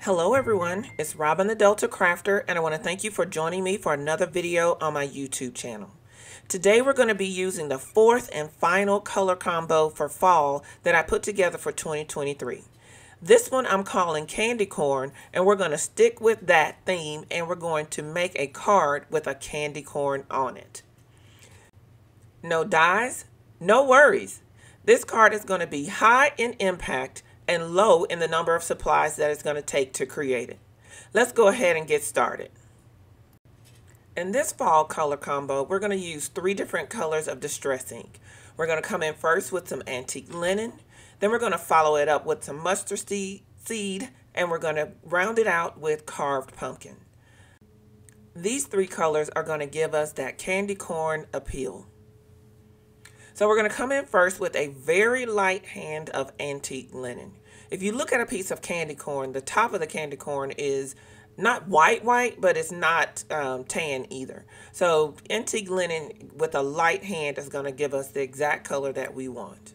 Hello everyone, it's Robin the Delta Crafter, and I want to thank you for joining me for another video on my YouTube channel. Today we're going to be using the fourth and final color combo for fall that I put together for 2023. This one I'm calling Candy Corn, and we're going to stick with that theme, and we're going to make a card with a candy corn on it. No dies, no worries. This card is going to be high in impact and low in the number of supplies that it's going to take to create it. Let's go ahead and get started. In this fall color combo, we're going to use 3 different colors of distress ink. We're going to come in first with some antique linen, then we're going to follow it up with some mustard seed, and we're going to round it out with carved pumpkin. These 3 colors are going to give us that candy corn appeal. So we're going to come in first with a very light hand of antique linen. If you look at a piece of candy corn, the top of the candy corn is not white, but it's not tan either. So antique linen with a light hand is going to give us the exact color that we want.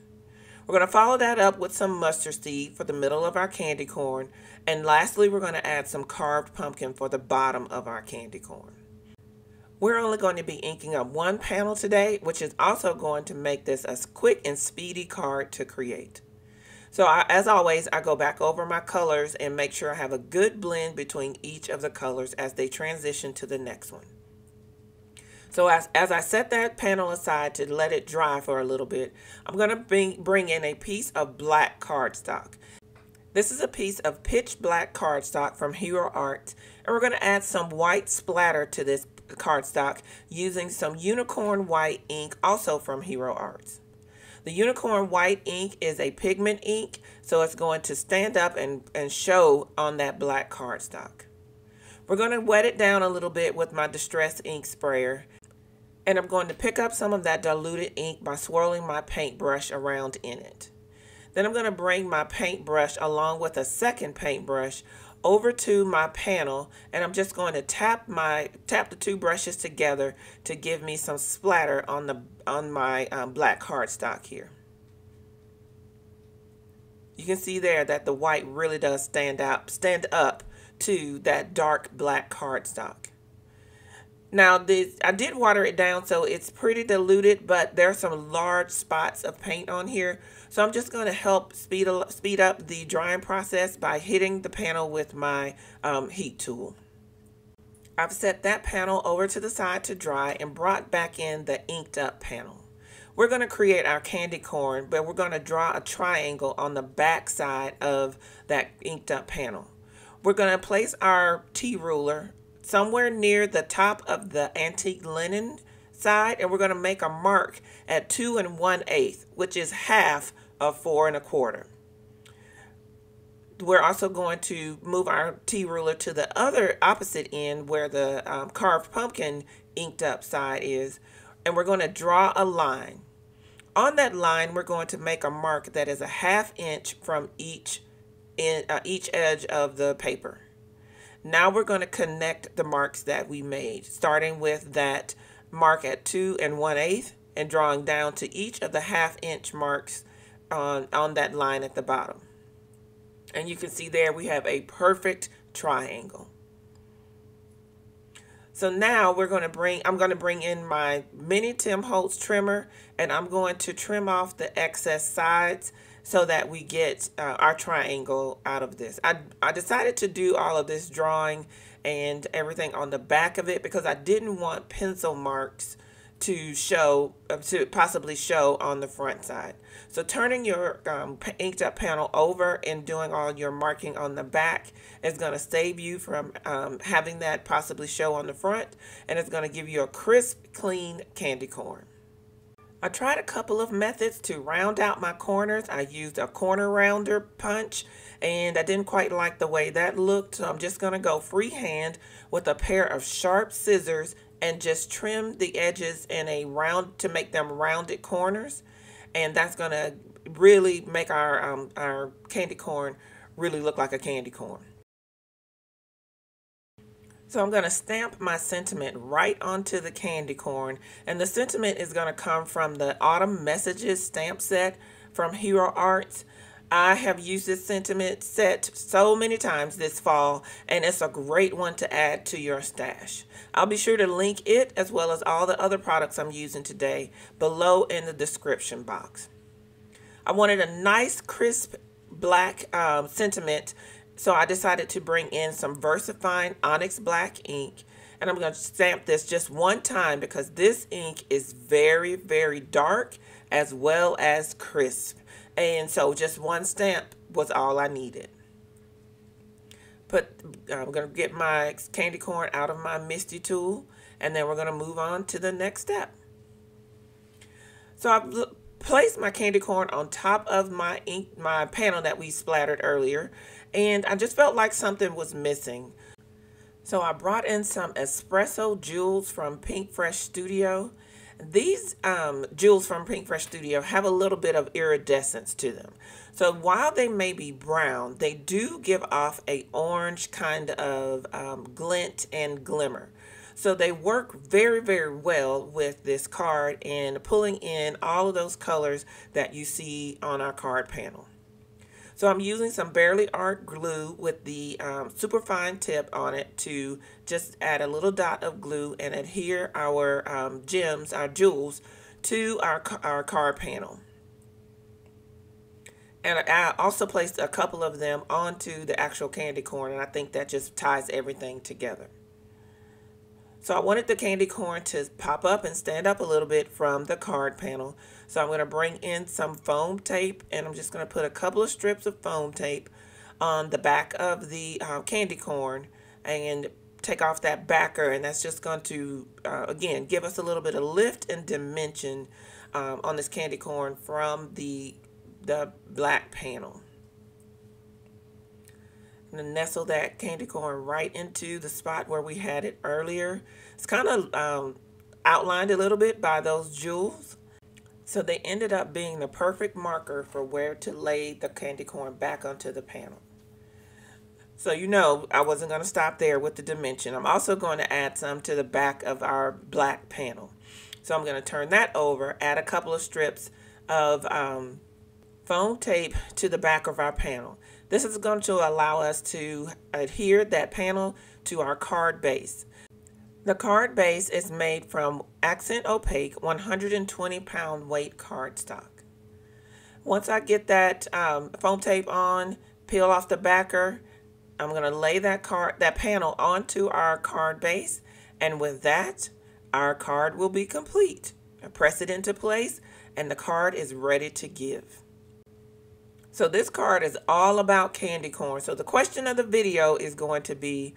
We're going to follow that up with some mustard seed for the middle of our candy corn. And lastly, we're going to add some carved pumpkin for the bottom of our candy corn. We're only going to be inking up 1 panel today, which is also going to make this a quick and speedy card to create. So as always, I go back over my colors and make sure I have a good blend between each of the colors as they transition to the next one. So as I set that panel aside to let it dry for a little bit, I'm going to bring in a piece of black cardstock. This is a piece of pitch black cardstock from Hero Arts, and we're going to add some white splatter to this cardstock using some unicorn white ink, also from Hero Arts. The unicorn white ink is a pigment ink, so it's going to stand up and show on that black cardstock. We're going to wet it down a little bit with my distress ink sprayer, and I'm going to pick up some of that diluted ink by swirling my paintbrush around in it. Then I'm going to bring my paintbrush along with a second paintbrush over to my panel, and I'm just going to tap the 2 brushes together to give me some splatter on my black cardstock here. You can see there that the white really does stand up to that dark black cardstock. Now I did water it down, so it's pretty diluted, but there are some large spots of paint on here. So I'm just going to help speed up the drying process by hitting the panel with my heat tool. I've set that panel over to the side to dry and brought back in the inked up panel. We're going to create our candy corn, but we're going to draw a triangle on the back side of that inked up panel. We're going to place our T-ruler somewhere near the top of the antique linen side, and we're going to make a mark at 2 1/8, which is half of 4 1/4. We're also going to move our T-ruler to the other opposite end where the carved pumpkin inked up side is, and we're going to draw a line. On that line, we're going to make a mark that is a 1/2 inch from each edge of the paper. Now we're going to connect the marks that we made, starting with that mark at 2 1/8 and drawing down to each of the 1/2 inch marks on that line at the bottom. And you can see there we have a perfect triangle. So now I'm going to bring in my mini Tim Holtz trimmer, and I'm going to trim off the excess sides so that we get our triangle out of this. I decided to do all of this drawing and everything on the back of it because I didn't want pencil marks to possibly show on the front side. So turning your inked up panel over and doing all your marking on the back is going to save you from having that possibly show on the front, and it's going to give you a crisp, clean candy corn. I tried a couple of methods to round out my corners. I used a corner rounder punch, and I didn't quite like the way that looked, so I'm just going to go freehand with a pair of sharp scissors and just trim the edges in a round to make them rounded corners, and that's going to really make our candy corn really look like a candy corn. So I'm going to stamp my sentiment right onto the candy corn, and the sentiment is going to come from the Autumn Messages stamp set from Hero Arts. I have used this sentiment set so many times this fall, and it's a great one to add to your stash. I'll be sure to link it as well as all the other products I'm using today below in the description box. I wanted a nice crisp black sentiment, so I decided to bring in some VersaFine Onyx Black ink, and I'm going to stamp this just one time because this ink is very, very dark as well as crisp. And so just one stamp was all I needed. I'm going to get my candy corn out of my Misty tool, and then we're going to move on to the next step. So I've placed my candy corn on top of my panel that we splattered earlier, and I just felt like something was missing. So I brought in some espresso jewels from Pink Fresh Studio. These jewels from Pink Fresh Studio have a little bit of iridescence to them. So while they may be brown, they do give off a orange kind of glint and glimmer. So they work very, very well with this card and pulling in all of those colors that you see on our card panel. So I'm using some Barely Art glue with the super fine tip on it to just add a little dot of glue and adhere our gems, our jewels, to our card panel. And I also placed a couple of them onto the actual candy corn, and I think that just ties everything together. So I wanted the candy corn to pop up and stand up a little bit from the card panel. So I'm going to bring in some foam tape, and I'm just going to put a couple of strips of foam tape on the back of the candy corn and take off that backer, and that's just going to, again, give us a little bit of lift and dimension on this candy corn from the black panel. I'm going to nestle that candy corn right into the spot where we had it earlier. It's kind of outlined a little bit by those jewels. So they ended up being the perfect marker for where to lay the candy corn back onto the panel. So you know I wasn't going to stop there with the dimension. I'm also going to add some to the back of our black panel. So I'm going to turn that over, add a couple of strips of foam tape to the back of our panel. This is going to allow us to adhere that panel to our card base. The card base is made from Accent Opaque 120-pound weight cardstock. Once I get that foam tape on, peel off the backer, I'm going to lay that panel onto our card base, and with that, our card will be complete. I press it into place, and the card is ready to give. So this card is all about candy corn. So the question of the video is going to be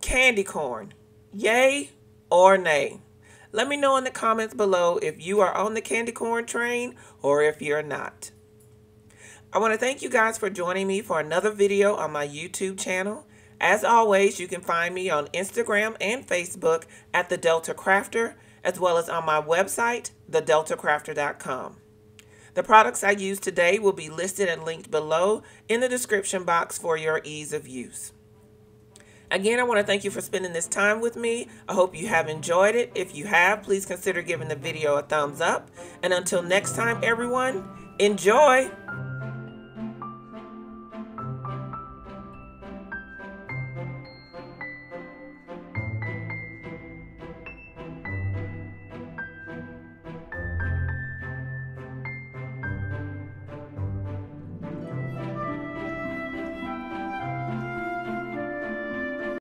candy corn, yay or nay? Let me know in the comments below if you are on the candy corn train or if you're not. I want to thank you guys for joining me for another video on my YouTube channel. As always, you can find me on Instagram and Facebook at The Delta Crafter, as well as on my website, thedeltacrafter.com. The products I used today will be listed and linked below in the description box for your ease of use. Again, I want to thank you for spending this time with me. I hope you have enjoyed it. If you have, please consider giving the video a thumbs up. And until next time, everyone, enjoy!